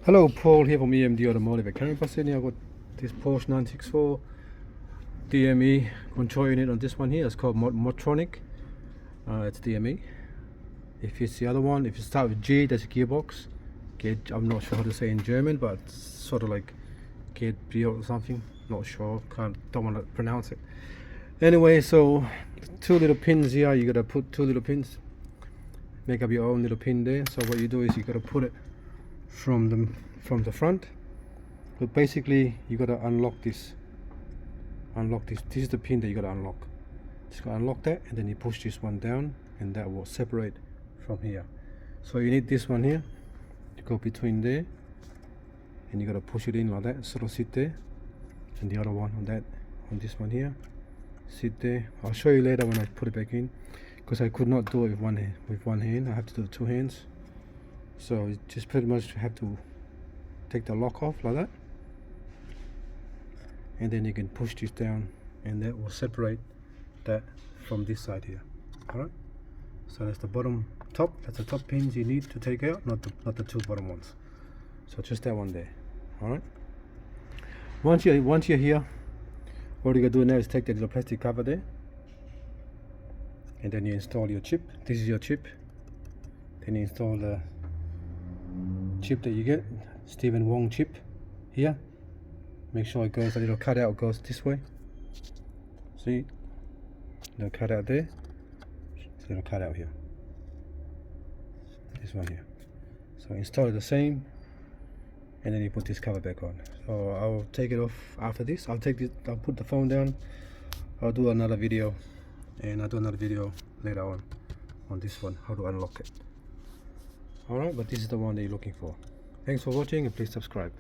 Hello, Paul here from EMD Automotive at Canberra Sydney. I've got this Porsche 964 DME control unit on this one here. It's called Motronic. It's DME. If it's the other one, if you start with G, that's a gearbox. I'm not sure how to say in German, but it's sort of like Gearbox or something. Not sure. Don't want to pronounce it. Anyway, so two little pins here. You gotta put two little pins. Make up your own little pin there. So what you do is you gotta put it from the front, but basically you got to unlock this. This is the pin that you got to unlock. Just got to unlock that, and then you push this one down, and that will separate from here. So you need this one here to go between there, and you got to push it in like that, sort of sit there, and the other one on this one here, sit there. I'll show you later when I put it back in, because I could not do it with one hand. I have to do it two hands. So you just pretty much have to take the lock off like that, and then you can push this down, and that will separate that from this side here. Alright, so that's the top. That's the top pins you need to take out, not the two bottom ones. So just that one there. Alright, once you're here, what you're gonna do now is take that little plastic cover there, and then you install your chip. This is your chip. Then you install the chip that you get, Wong chip here. Make sure it goes, a little cutout goes this way. See, little cutout there, little cutout here, this one here. So install it the same, and then you put this cover back on. So I'll take it off after this. I'll put the phone down. I'll do another video, and I'll do another video later on this one, how to unlock it. Alright, but this is the one that you're looking for. Thanks for watching, and please subscribe.